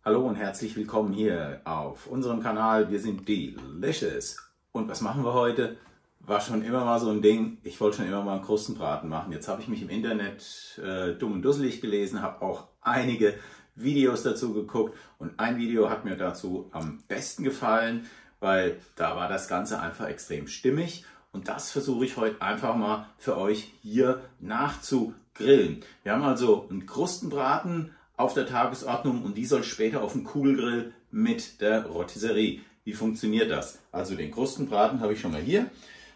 Hallo und herzlich willkommen hier auf unserem Kanal. Wir sind Delicious. Und was machen wir heute? War schon immer mal so ein Ding. Ich wollte schon immer mal einen Krustenbraten machen. Jetzt habe ich mich im Internet dumm und dusselig gelesen, habe auch einige Videos dazu geguckt. Und ein Video hat mir dazu am besten gefallen, weil da war das Ganze einfach extrem stimmig. Und das versuche ich heute einfach mal für euch hier nachzugrillen. Wir haben also einen Krustenbraten auf der Tagesordnung und die soll später auf dem Kugelgrill mit der Rotisserie. Wie funktioniert das? Also den Krustenbraten habe ich schon mal hier.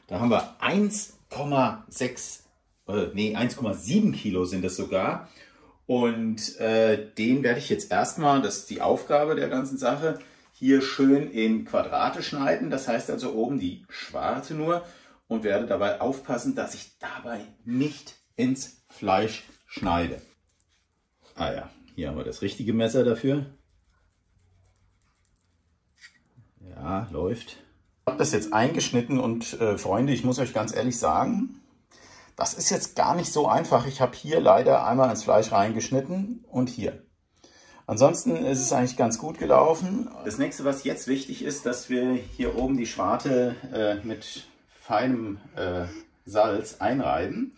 Da haben wir 1,7 Kilo sind das sogar. Und den werde ich jetzt erstmal, das ist die Aufgabe der ganzen Sache, hier schön in Quadrate schneiden. Das heißt also oben die Schwarte nur und werde dabei aufpassen, dass ich dabei nicht ins Fleisch schneide. Ah ja. Hier haben wir das richtige Messer dafür. Ja, läuft. Ich habe das jetzt eingeschnitten und Freunde, ich muss euch ganz ehrlich sagen, das ist jetzt gar nicht so einfach. Ich habe hier leider einmal ins Fleisch reingeschnitten und hier. Ansonsten ist es eigentlich ganz gut gelaufen. Das nächste, was jetzt wichtig ist, dass wir hier oben die Schwarte mit feinem Salz einreiben.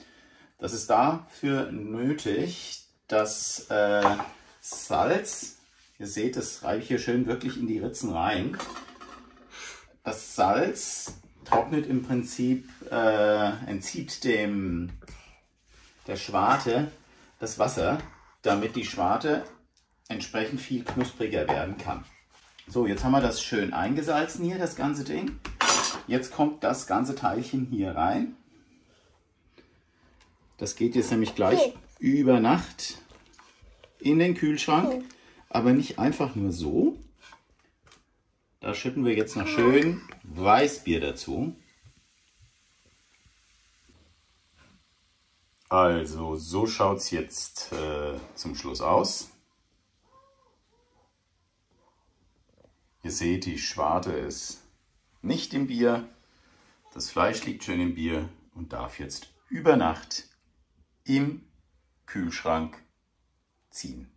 Das ist dafür nötig, das Salz, ihr seht, das reibe ich hier schön wirklich in die Ritzen rein. Das Salz trocknet im Prinzip, entzieht der Schwarte das Wasser, damit die Schwarte entsprechend viel knuspriger werden kann. So, jetzt haben wir das schön eingesalzen hier, das ganze Ding. Jetzt kommt das ganze Teilchen hier rein. Das geht jetzt nämlich gleich über Nacht in den Kühlschrank, aber nicht einfach nur so. Da schütten wir jetzt noch schön Weißbier dazu. Also so schaut es jetzt zum Schluss aus. Ihr seht, die Schwarte ist nicht im Bier. Das Fleisch liegt schön im Bier und darf jetzt über Nacht im Kühlschrank ziehen.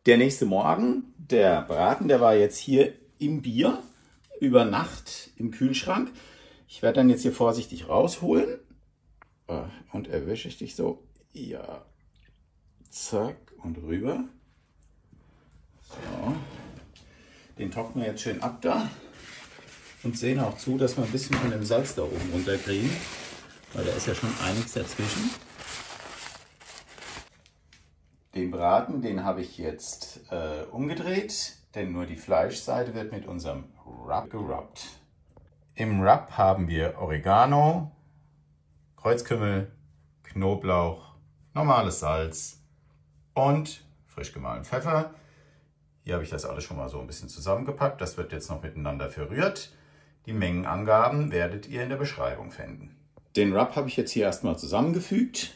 Der nächste Morgen, der Braten, der war jetzt hier im Bier, über Nacht im Kühlschrank. Ich werde dann jetzt hier vorsichtig rausholen und erwische ich dich so, ja, zack und rüber. So. Den trocknen wir jetzt schön ab da und sehen auch zu, dass wir ein bisschen von dem Salz da oben runterkriegen, weil da ist ja schon einiges dazwischen. Den Braten, den habe ich jetzt umgedreht, denn nur die Fleischseite wird mit unserem Rub gerubbt. Im Rub haben wir Oregano, Kreuzkümmel, Knoblauch, normales Salz und frisch gemahlenen Pfeffer. Hier habe ich das alles schon mal so ein bisschen zusammengepackt. Das wird jetzt noch miteinander verrührt. Die Mengenangaben werdet ihr in der Beschreibung finden. Den Rub habe ich jetzt hier erstmal zusammengefügt.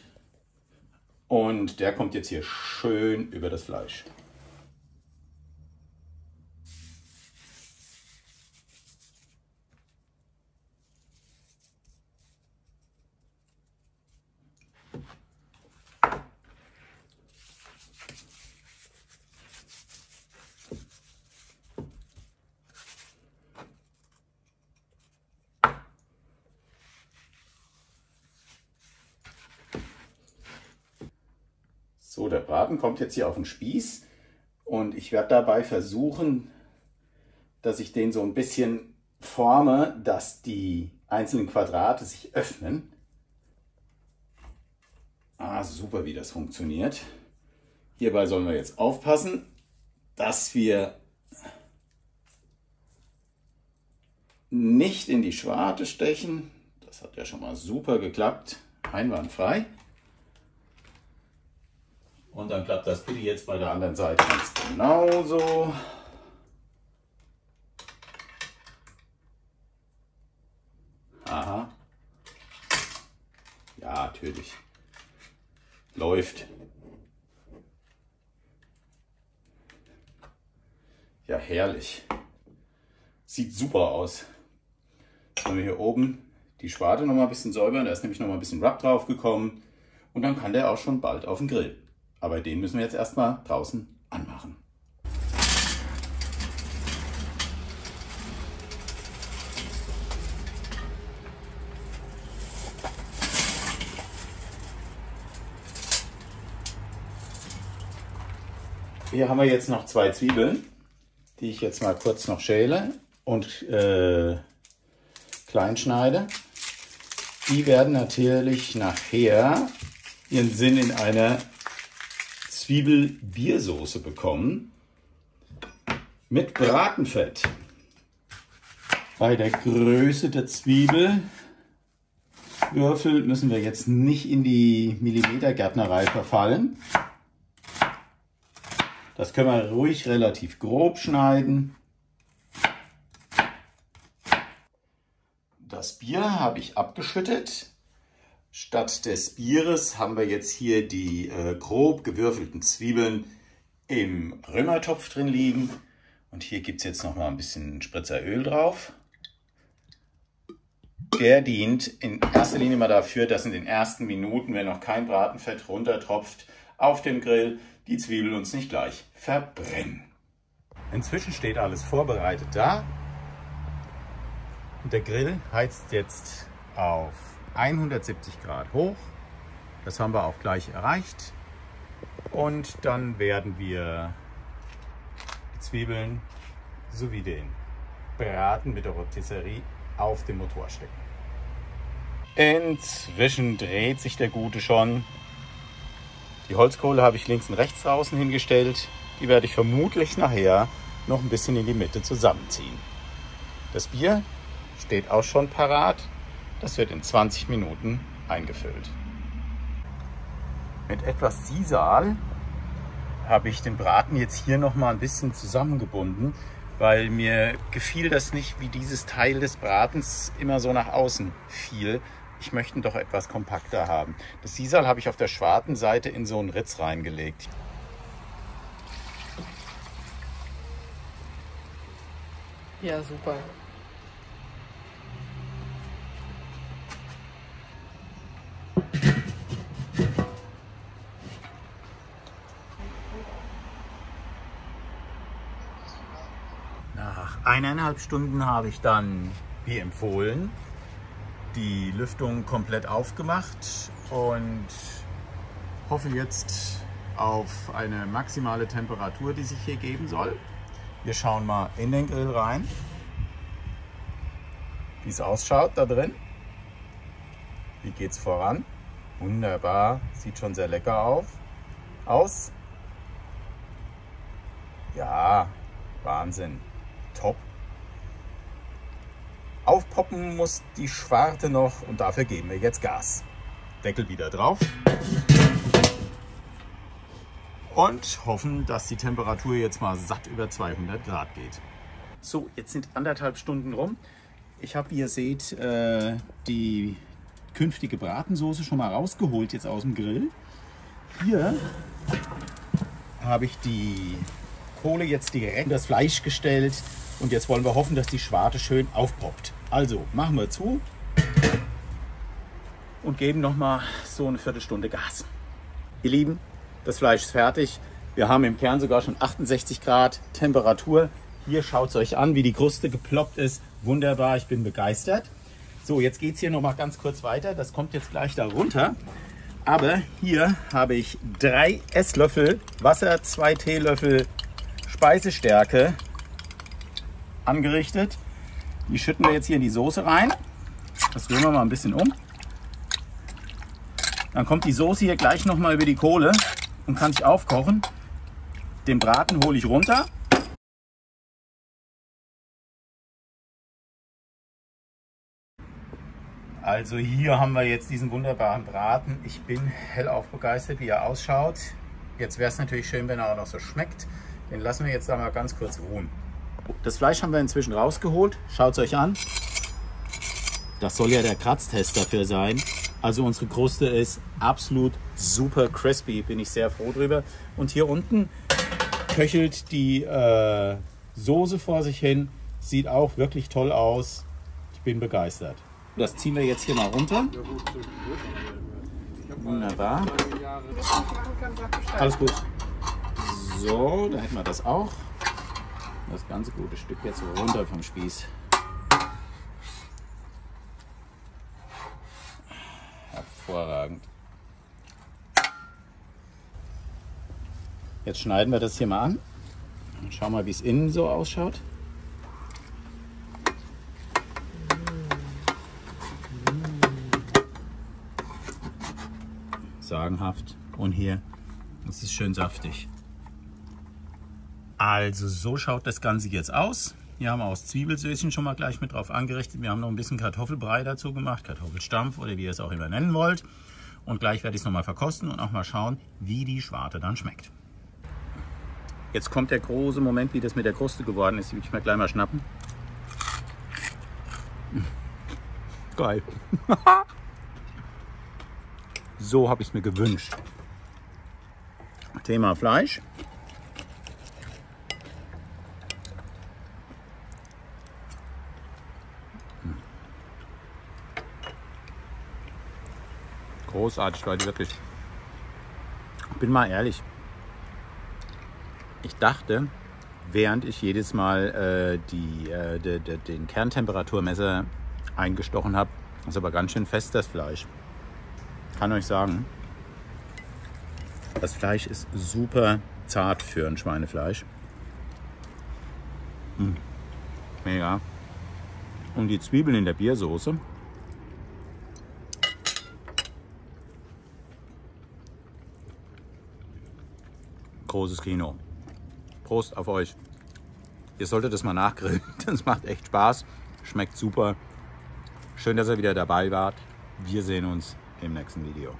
Und der kommt jetzt hier schön über das Fleisch. So, der Braten kommt jetzt hier auf den Spieß und ich werde dabei versuchen, dass ich den so ein bisschen forme, dass die einzelnen Quadrate sich öffnen. Ah, super, wie das funktioniert. Hierbei sollen wir jetzt aufpassen, dass wir nicht in die Schwarte stechen. Das hat ja schon mal super geklappt, einwandfrei. Und dann klappt das bitte jetzt bei der anderen Seite ganz genauso. Aha. Ja, natürlich. Läuft. Ja, herrlich. Sieht super aus. Jetzt haben wir hier oben die Schwarte noch mal ein bisschen säubern. Da ist nämlich noch mal ein bisschen Rub drauf gekommen. Und dann kann der auch schon bald auf den Grill. Aber den müssen wir jetzt erstmal draußen anmachen. Hier haben wir jetzt noch 2 Zwiebeln, die ich jetzt mal kurz noch schäle und klein schneide. Die werden natürlich nachher ihren Sinn in einer Zwiebel-Biersoße bekommen mit Bratenfett. Bei der Größe der Zwiebelwürfel müssen wir jetzt nicht in die Millimetergärtnerei verfallen. Das können wir ruhig relativ grob schneiden. Das Bier habe ich abgeschüttet. Statt des Bieres haben wir jetzt hier die grob gewürfelten Zwiebeln im Römertopf drin liegen. Und hier gibt es jetzt noch mal ein bisschen Spritzer Öl drauf. Der dient in erster Linie mal dafür, dass in den ersten Minuten, wenn noch kein Bratenfett runtertropft, auf dem Grill die Zwiebeln uns nicht gleich verbrennen. Inzwischen steht alles vorbereitet da. Und der Grill heizt jetzt auf 170 Grad hoch. Das haben wir auch gleich erreicht. Und dann werden wir die Zwiebeln sowie den Braten mit der Rotisserie auf dem Motor stecken. Inzwischen dreht sich der Gute schon. Die Holzkohle habe ich links und rechts draußen hingestellt. Die werde ich vermutlich nachher noch ein bisschen in die Mitte zusammenziehen. Das Bier steht auch schon parat. Das wird in 20 Minuten eingefüllt. Mit etwas Sisal habe ich den Braten jetzt hier noch mal ein bisschen zusammengebunden, weil mir gefiel das nicht, wie dieses Teil des Bratens immer so nach außen fiel. Ich möchte ihn doch etwas kompakter haben. Das Sisal habe ich auf der schwarzen Seite in so einen Ritz reingelegt. Ja, super. Nach 1,5 Stunden habe ich dann, wie empfohlen, die Lüftung komplett aufgemacht und hoffe jetzt auf eine maximale Temperatur, die sich hier geben soll. Wir schauen mal in den Grill rein, wie es ausschaut da drin. Wie geht es voran? Wunderbar, sieht schon sehr lecker aus. Ja, Wahnsinn, top. Aufpoppen muss die Schwarte noch und dafür geben wir jetzt Gas. Deckel wieder drauf und hoffen, dass die Temperatur jetzt mal satt über 200 Grad geht. So, jetzt sind 1,5 Stunden rum. Ich habe, wie ihr seht, die künftige Bratensoße schon mal rausgeholt jetzt aus dem Grill. Hier habe ich die Kohle jetzt direkt in das Fleisch gestellt und jetzt wollen wir hoffen, dass die Schwarte schön aufpoppt. Also machen wir zu und geben noch mal so eine Viertelstunde Gas. Ihr Lieben, das Fleisch ist fertig. Wir haben im Kern sogar schon 68 Grad Temperatur. Hier schaut es euch an, wie die Kruste geploppt ist. Wunderbar, ich bin begeistert. So, jetzt geht es hier noch mal ganz kurz weiter. Das kommt jetzt gleich da runter. Aber hier habe ich 3 Esslöffel Wasser, 2 Teelöffel Speisestärke angerichtet. Die schütten wir jetzt hier in die Soße rein. Das rühren wir mal ein bisschen um. Dann kommt die Soße hier gleich noch mal über die Kohle und kann sich aufkochen. Den Braten hole ich runter. Also hier haben wir jetzt diesen wunderbaren Braten. Ich bin hellauf begeistert, wie er ausschaut. Jetzt wäre es natürlich schön, wenn er auch noch so schmeckt. Den lassen wir jetzt da mal ganz kurz ruhen. Das Fleisch haben wir inzwischen rausgeholt. Schaut es euch an. Das soll ja der Kratztest dafür sein. Also unsere Kruste ist absolut super crispy. Bin ich sehr froh drüber. Und hier unten köchelt die Soße vor sich hin. Sieht auch wirklich toll aus. Ich bin begeistert. Das ziehen wir jetzt hier mal runter. Wunderbar. Alles gut. So, da hätten wir das auch. Das ganze gute Stück jetzt runter vom Spieß. Hervorragend. Jetzt schneiden wir das hier mal an. Und schauen mal, wie es innen so ausschaut. Sagenhaft. Und hier, das ist schön saftig. Also so schaut das Ganze jetzt aus. Hier haben wir aus Zwiebelsößchen schon mal gleich mit drauf angerichtet. Wir haben noch ein bisschen Kartoffelbrei dazu gemacht, Kartoffelstampf oder wie ihr es auch immer nennen wollt. Und gleich werde ich es nochmal verkosten und auch mal schauen, wie die Schwarte dann schmeckt. Jetzt kommt der große Moment, wie das mit der Kruste geworden ist. Die will ich mir gleich mal schnappen. Geil. So habe ich es mir gewünscht. Thema Fleisch. Großartig, Leute, wirklich. Bin mal ehrlich. Ich dachte, während ich jedes Mal den Kerntemperaturmesser eingestochen habe, ist aber ganz schön fest, das Fleisch. Kann euch sagen, das Fleisch ist super zart für ein Schweinefleisch. Mega. Und die Zwiebeln in der Biersoße. Großes Kino. Prost auf euch. Ihr solltet das mal nachgrillen. Das macht echt Spaß. Schmeckt super. Schön, dass ihr wieder dabei wart. Wir sehen uns im nächsten Video.